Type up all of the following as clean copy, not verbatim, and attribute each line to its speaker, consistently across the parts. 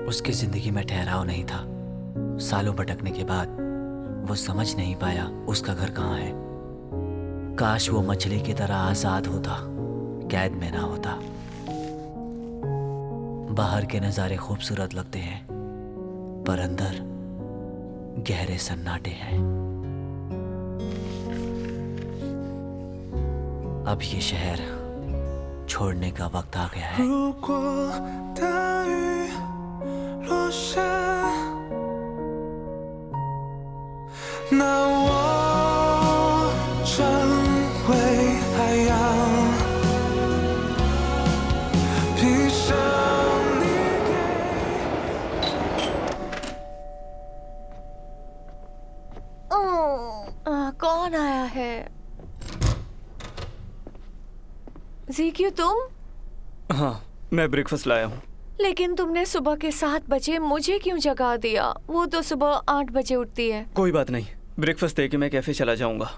Speaker 1: उसकी जिंदगी में ठहराव नहीं था। सालों भटकने के बाद वो समझ नहीं पाया उसका घर कहाँ है। काश वो मछली की तरह आजाद होता, कैद में ना होता। बाहर के नजारे खूबसूरत लगते हैं, पर अंदर गहरे सन्नाटे हैं। अब ये शहर छोड़ने का वक्त आ गया है।
Speaker 2: कौन आया है? ज़ीक्यू तुम?
Speaker 3: हाँ, मैं ब्रेकफास्ट लाया हूँ।
Speaker 2: लेकिन तुमने सुबह के 7 बजे मुझे क्यों जगा दिया? वो तो सुबह 8 बजे उठती है।
Speaker 3: कोई बात नहीं, ब्रेकफास्ट दे के मैं कैफे चला जाऊंगा।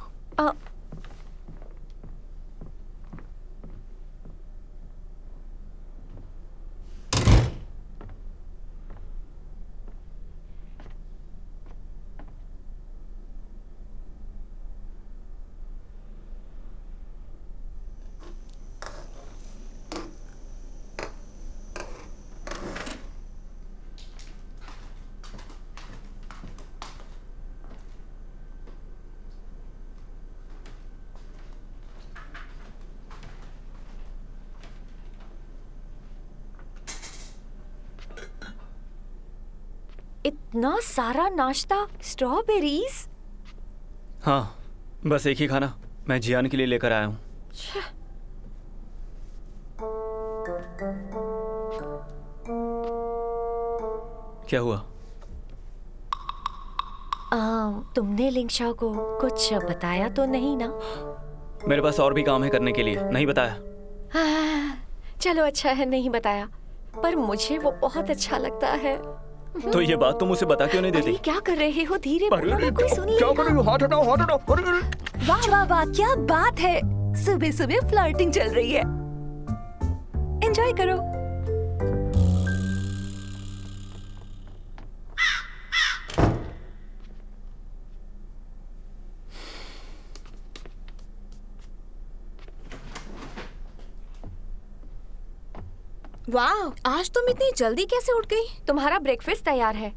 Speaker 2: इतना सारा नाश्ता, स्ट्रॉबेरीज?
Speaker 3: हाँ, बस एक ही खाना मैं जियान के लिए लेकर आया हूँ। क्या हुआ?
Speaker 2: तुमने लिंगशाओ को कुछ बताया तो नहीं ना?
Speaker 3: मेरे पास और भी काम है करने के लिए, नहीं बताया।
Speaker 2: चलो अच्छा है नहीं बताया, पर मुझे वो बहुत अच्छा लगता है।
Speaker 3: तो ये बात तुम उसे बता क्यों नहीं देती?
Speaker 2: क्या कर रहे हो? धीरे बोलो ना, कोई सुन
Speaker 3: क्या कर रही हो? हाथ हटाओ, हाथ हटाओ।
Speaker 4: वाह वाह वाह, क्या बात है! सुबह सुबह फ्लर्टिंग चल रही है। एंजॉय करो।
Speaker 2: वाह, आज तुम इतनी जल्दी कैसे उठ गई? तुम्हारा ब्रेकफास्ट तैयार है।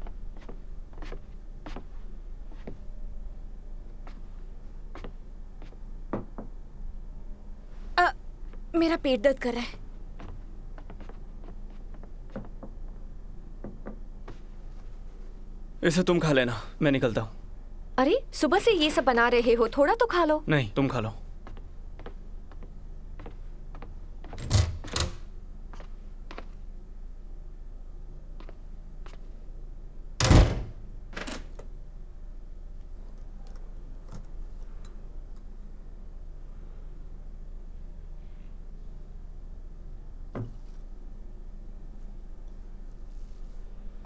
Speaker 2: मेरा पेट दर्द कर रहा है।
Speaker 3: इसे तुम खा लेना, मैं निकलता हूँ।
Speaker 2: अरे सुबह से ये सब बना रहे हो, थोड़ा तो खा लो।
Speaker 3: नहीं, तुम खा लो।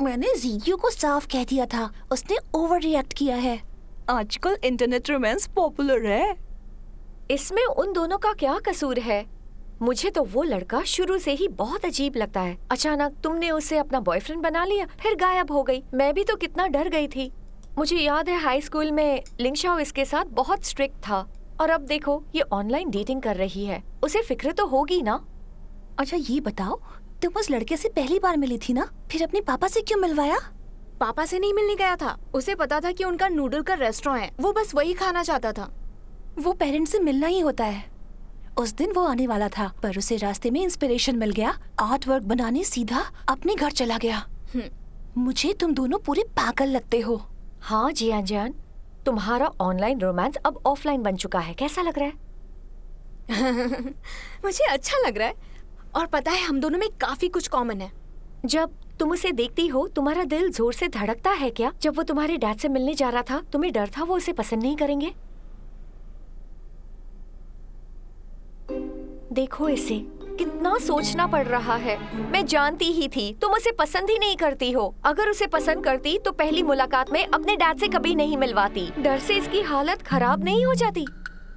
Speaker 4: मैंने ज़ीक्यू को साफ कह दिया था, उसने ओवर रिएक्ट किया है। आजकल इंटरनेट रोमांस पॉपुलर है।
Speaker 2: इसमें उन दोनों का क्या कसूर है? मुझे तो वो लड़का शुरू से ही बहुत अजीब लगता है। अचानक तुमने उसे अपना बॉयफ्रेंड बना लिया, फिर गायब हो गई। मैं भी तो कितना डर गई थी। मुझे याद है हाई स्कूल में लिंगशाओ इसके साथ बहुत स्ट्रिक्ट था, और अब देखो ये ऑनलाइन डेटिंग कर रही है। उसे फिक्र तो होगी ना।
Speaker 4: अच्छा ये बताओ, तुम उस लड़के से पहली बार मिली थी ना, फिर अपने पापा से क्यों मिलवाया?
Speaker 5: पापा से नहीं मिलने गया था, उसे पता था कि उनका नूडल का रेस्टोरेंट है, वो बस वही खाना चाहता था।
Speaker 4: वो पेरेंट्स से मिलना ही होता है। उस दिन वो आने वाला था, पर उसे रास्ते में इंस्पिरेशन मिल गया, आर्ट वर्क बनाने सीधा अपने घर चला गया। मुझे तुम दोनों पूरे पागल लगते हो।
Speaker 2: हाँ जियान जान, तुम्हारा ऑनलाइन रोमांस अब ऑफलाइन बन चुका है। कैसा लग रहा है?
Speaker 5: मुझे अच्छा लग रहा है, और पता है हम दोनों में काफी कुछ कॉमन है।
Speaker 2: जब तुम उसे देखती हो तुम्हारा दिल जोर से धड़कता है क्या? जब वो तुम्हारे डैड से मिलने जा रहा था, तुम्हें डर था वो उसे पसंद नहीं करेंगे? देखो इसे, कितना सोचना पड़ रहा है। मैं जानती ही थी तुम उसे पसंद ही नहीं करती हो। अगर उसे पसंद करती तो पहली मुलाकात में अपने डैड से कभी नहीं मिलवाती। डर से इसकी हालत खराब नहीं हो जाती।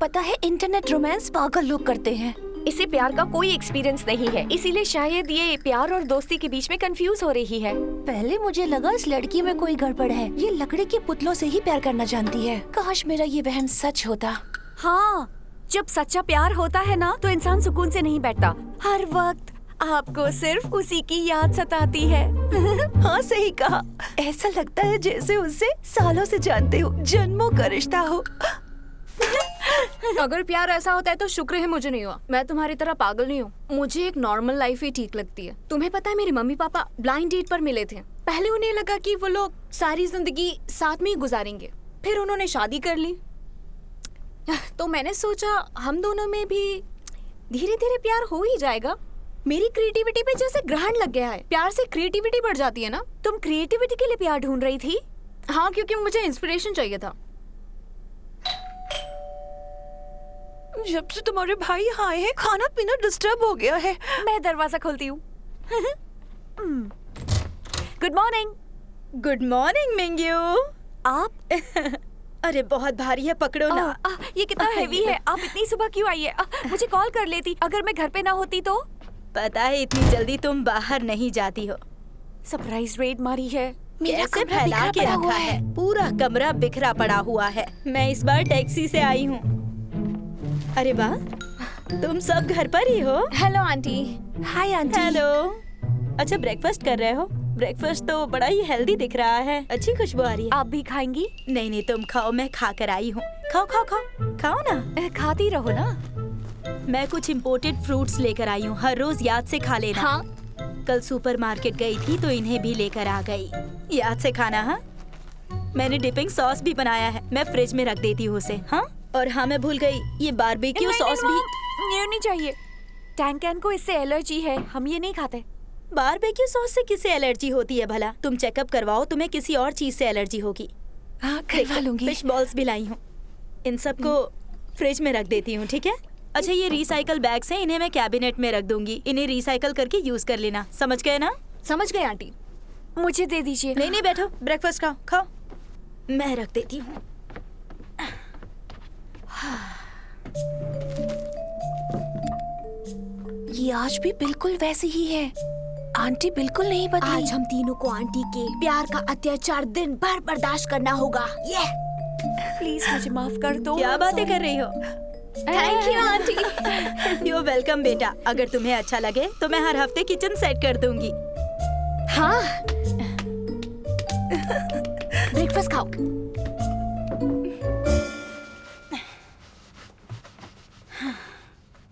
Speaker 4: पता है इंटरनेट रोमांस पागल लोग करते हैं।
Speaker 2: इसे प्यार का कोई एक्सपीरियंस नहीं है, इसीलिए शायद ये प्यार और दोस्ती के बीच में कंफ्यूज हो रही है।
Speaker 4: पहले मुझे लगा इस लड़की में कोई गड़बड़ है, ये लकड़ी के पुतलों से ही प्यार करना जानती है। काश मेरा ये वहम सच होता।
Speaker 2: हाँ, जब सच्चा प्यार होता है ना तो इंसान सुकून से नहीं बैठता। हर वक्त आपको सिर्फ उसी की याद सताती है।
Speaker 4: हाँ सही कहा, ऐसा लगता है जैसे उससे सालों से जानते हो, जन्मों का रिश्ता हो।
Speaker 5: अगर प्यार ऐसा होता है तो शुक्र है मुझे नहीं हुआ। मैं तुम्हारी तरह पागल नहीं हूँ, मुझे एक नॉर्मल लाइफ ही ठीक लगती है। तुम्हें पता है मेरे मम्मी पापा ब्लाइंड डेट पर मिले थे। पहले उन्हें लगा कि वो लोग सारी जिंदगी साथ में ही गुजारेंगे, फिर उन्होंने शादी कर ली। तो मैंने सोचा हम दोनों में भी धीरे धीरे प्यार हो ही जाएगा। मेरी क्रिएटिविटी पे जैसे ग्रहण लग गया है। प्यार से क्रिएटिविटी बढ़ जाती है ना।
Speaker 2: तुम क्रिएटिविटी के लिए प्यार ढूंढ रही थी?
Speaker 5: हाँ, क्योंकि मुझे इंस्पिरेशन चाहिए था।
Speaker 4: जब से तुम्हारे भाई आए हैं खाना पीना डिस्टर्ब हो गया है।
Speaker 2: मैं दरवाजा खोलती हूँ। Good morning.
Speaker 6: Good morning Mingyu.
Speaker 2: आप?
Speaker 6: अरे बहुत भारी है, पकड़ो ना।
Speaker 2: ये कितना हेवी है। आप इतनी सुबह क्यों आई है? मुझे कॉल कर लेती अगर मैं घर पे ना होती तो।
Speaker 6: पता है इतनी जल्दी तुम बाहर नहीं जाती हो।
Speaker 2: सरप्राइज रेड मारी है।
Speaker 6: कैसे फैला के रखा है, पूरा कमरा बिखरा पड़ा हुआ है। मैं इस बार टैक्सी से आई हूँ। अरे वाह, तुम सब घर पर ही हो।
Speaker 5: Hello aunty.
Speaker 4: Hi aunty.
Speaker 6: Hello. अच्छा, ब्रेकफास्ट कर रहे हो? ब्रेकफास्ट तो बड़ा ही हेल्दी दिख रहा है। अच्छी खुशबू आ रही है।
Speaker 2: आप भी खाएंगी?
Speaker 6: नहीं नहीं, तुम खाओ, मैं खा कर आई हूँ। खाओ खाओ खाओ खाओ ना।
Speaker 2: खाती रहो ना।
Speaker 6: मैं कुछ इम्पोर्टेड फ्रूट्स लेकर आई हूँ, हर रोज याद से खा लेना।
Speaker 5: हाँ,
Speaker 6: कल सुपरमार्केट गई थी तो इन्हें भी लेकर आ गई। याद से खाना। हाँ, मैंने डिपिंग सॉस भी बनाया है, मैं फ्रिज में रख देती हूँ उसे। हाँ, और हाँ मैं भूल गई, ये बारबेक्यू सॉस भी।
Speaker 2: ये नहीं चाहिए। टैंकैन को इससे एलर्जी है, हम ये नहीं खाते।
Speaker 6: बारबेक्यू सॉस से किसे एलर्जी होती है भला? तुम चेकअप करवाओ, तुम्हें किसी और चीज से एलर्जी होगी।
Speaker 4: हाँ करवा लूंगी।
Speaker 6: फिश बॉल्स भी लाई हूँ, इन सबको फ्रिज में रख देती हूँ, ठीक है? अच्छा, ये रिसाइकल बैग्स हैं, इन्हें मैं कैबिनेट में रख दूंगी। इन्हें रिसाइकल करके यूज कर लेना, समझ गए ना?
Speaker 5: समझ गए आंटी।
Speaker 2: मुझे दे दीजिए।
Speaker 6: नहीं नहीं, बैठो, ब्रेकफास्ट खाओ खाओ, मैं रख देती हूँ।
Speaker 4: ये आज भी बिल्कुल वैसी ही है। आंटी बिल्कुल नहीं बदली।
Speaker 5: आज हम तीनों को आंटी के प्यार का अत्याचार दिन भर बर्दाश्त करना होगा। ये
Speaker 2: प्लीज मुझे माफ कर दो।
Speaker 6: क्या बातें कर रही हो?
Speaker 5: Thank you aunty.
Speaker 6: You welcome बेटा। अगर तुम्हें अच्छा लगे तो मैं हर हफ्ते किचन सेट कर दूंगी।
Speaker 5: हाँ, ब्रेकफास्ट खाओ।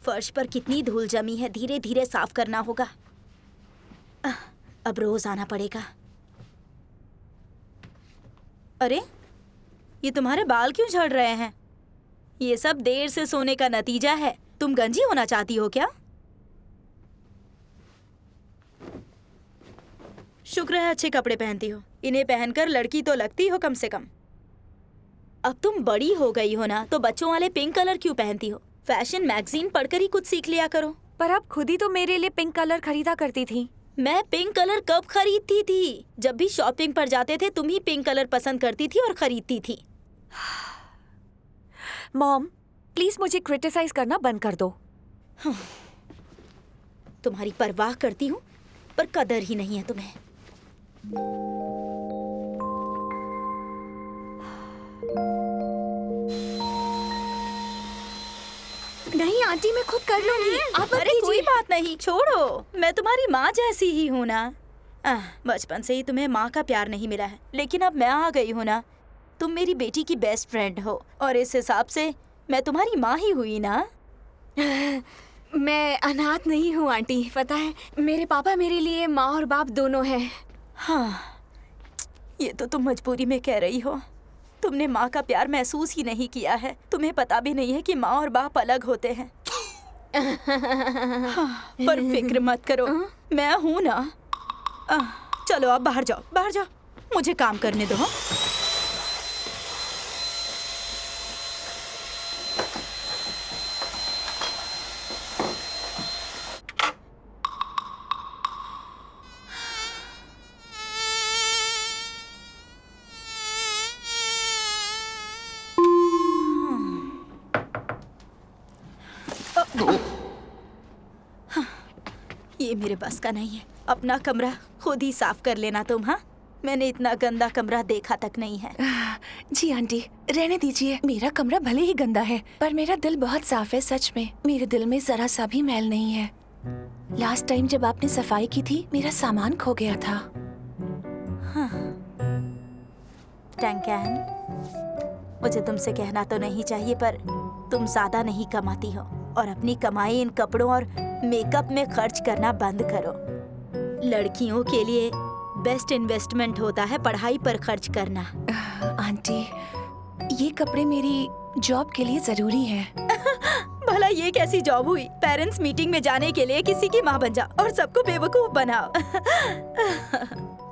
Speaker 6: फर्श पर कितनी धूल जमी है, धीरे धीरे साफ करना होगा। अब रोज आना पड़ेगा। अरे, ये तुम्हारे बाल क्यों झड़ रहे हैं? ये सब देर से सोने का नतीजा है। तुम गंजी होना चाहती हो क्या? शुक्र है अच्छे कपड़े पहनती हो, इन्हें पहनकर लड़की तो लगती हो कम से कम। अब तुम बड़ी हो गई हो ना, तो बच्चों वाले पिंक कलर क्यों पहनती हो? फैशन मैगजीन पढ़कर ही कुछ सीख लिया करो।
Speaker 2: पर आप खुद ही तो मेरे लिए पिंक कलर खरीदा करती थी।
Speaker 6: मैं पिंक कलर कब खरीदती थी? जब भी शॉपिंग पर जाते थे तुम ही पिंक कलर पसंद करती थी और खरीदती थी।
Speaker 2: मॉम, प्लीज मुझे क्रिटिसाइज करना बंद कर दो।
Speaker 6: तुम्हारी परवाह करती हूँ पर कदर ही नहीं है तुम्हें।
Speaker 5: नहीं आंटी, मैं खुद कर लूंगी। आप
Speaker 6: अरे कोई बात नहीं, छोड़ो, मैं तुम्हारी माँ जैसी ही हूँ ना। बचपन से ही तुम्हें माँ का प्यार नहीं मिला है, लेकिन अब मैं आ गई हूँ ना। तुम मेरी बेटी की बेस्ट फ्रेंड हो और इस हिसाब से मैं तुम्हारी माँ ही हुई ना।
Speaker 5: मैं अनाथ नहीं हूँ आंटी, पता है मेरे पापा मेरे लिए माँ और बाप दोनों हैं।
Speaker 6: हाँ, ये तो तुम मजबूरी में कह रही हो। तुमने माँ का प्यार महसूस ही नहीं किया है। तुम्हें पता भी नहीं है कि माँ और बाप अलग होते हैं। हाँ, पर फिक्र मत करो, मैं हूँ ना। चलो अब बाहर जाओ, बाहर जाओ, मुझे काम करने दो। ये मेरे बस का नहीं है। अपना कमरा खुद ही साफ कर लेना तुम। हाँ, मैंने इतना गंदा कमरा देखा तक नहीं है।
Speaker 4: जी आंटी, रहने दीजिए। मेरा कमरा भले ही गंदा है, पर मेरा दिल बहुत साफ है। सच में मेरे दिल में जरा सा भी मैल नहीं है। लास्ट टाइम जब आपने सफाई की थी, मेरा सामान खो गया था।
Speaker 6: टैंकैन, मुझे तुमसे कहना तो नहीं चाहिए, पर तुम ज्यादा नहीं कमाती हो और अपनी कमाई इन कपड़ों और मेकअप में खर्च करना बंद करो। लड़कियों के लिए बेस्ट इन्वेस्टमेंट होता है पढ़ाई पर खर्च करना।
Speaker 4: आंटी, ये कपड़े मेरी जॉब के लिए जरूरी हैं।
Speaker 6: भला ये कैसी जॉब हुई? पेरेंट्स मीटिंग में जाने के लिए किसी की माँ बन जा और सबको बेवकूफ बनाओ।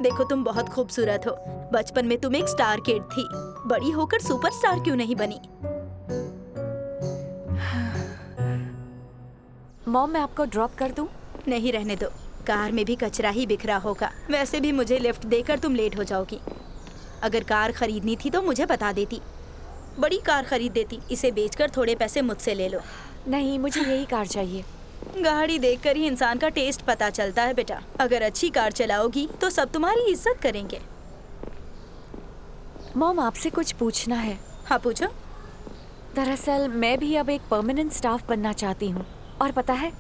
Speaker 6: देखो, तुम बहुत खूबसूरत हो। बचपन में तुम एक स्टार किड थी, बड़ी होकर सुपरस्टार क्यों नहीं बनी?
Speaker 2: मॉम, मैं आपको ड्रॉप कर दूं?
Speaker 6: नहीं, रहने दो। कार में भी कचरा ही बिखरा होगा। वैसे भी मुझे लिफ्ट देकर तुम लेट हो जाओगी। अगर कार खरीदनी थी तो मुझे बता देती, बड़ी कार खरीद देती। इसे बेचकर थोड़े पैसे मुझसे ले लो।
Speaker 2: नहीं, मुझे यही कार चाहिए।
Speaker 6: गाड़ी देखकर ही इंसान का टेस्ट पता चलता है बेटा। अगर अच्छी कार चलाओगी तो सब तुम्हारी इज्जत करेंगे।
Speaker 2: मॉम, आपसे कुछ पूछना है।
Speaker 6: हाँ, पूछो।
Speaker 2: दरअसल मैं भी अब एक परमानेंट स्टाफ बनना चाहती हूँ, और पता है,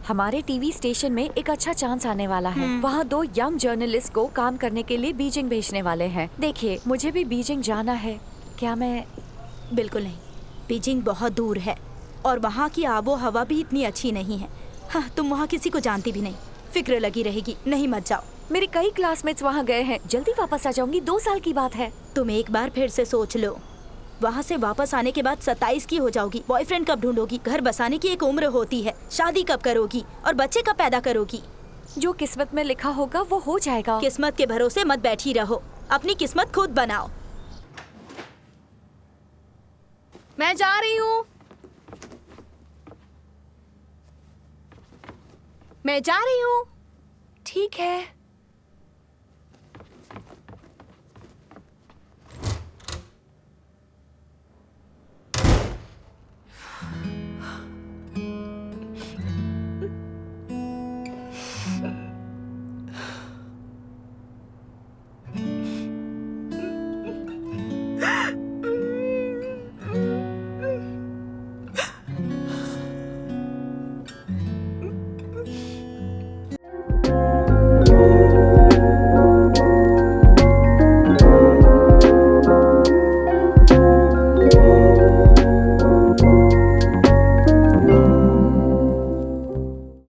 Speaker 2: हमारे टीवी स्टेशन में एक अच्छा चांस आने वाला है। वहाँ 2 यंग जर्नलिस्ट को काम करने के लिए बीजिंग भेजने वाले हैं। देखिए, मुझे भी बीजिंग जाना है। क्या मैं?
Speaker 6: बिल्कुल नहीं, बीजिंग बहुत दूर है और वहाँ की आबो हवा भी इतनी अच्छी नहीं है। हाँ, तुम वहाँ किसी को जानती भी नहीं, फिक्र लगी रहेगी। नहीं, मत जाओ।
Speaker 2: मेरे कई क्लासमेट्स वहाँ गए हैं। जल्दी वापस आ जाऊंगी, 2 साल की बात है।
Speaker 6: तुम एक बार फिर से सोच लो। वहाँ से वापस आने के बाद 27 की हो जाओगी। बॉयफ्रेंड कब ढूंढोगी? घर बसाने की एक उम्र होती है। शादी कब करोगी और बच्चे कब पैदा करोगी?
Speaker 2: जो किस्मत में लिखा होगा वो हो जाएगा।
Speaker 6: किस्मत के भरोसे मत बैठी रहो, अपनी किस्मत खुद बनाओ।
Speaker 5: मैं जा रही हूँ। मैं जा रही हूँ।
Speaker 4: ठीक है।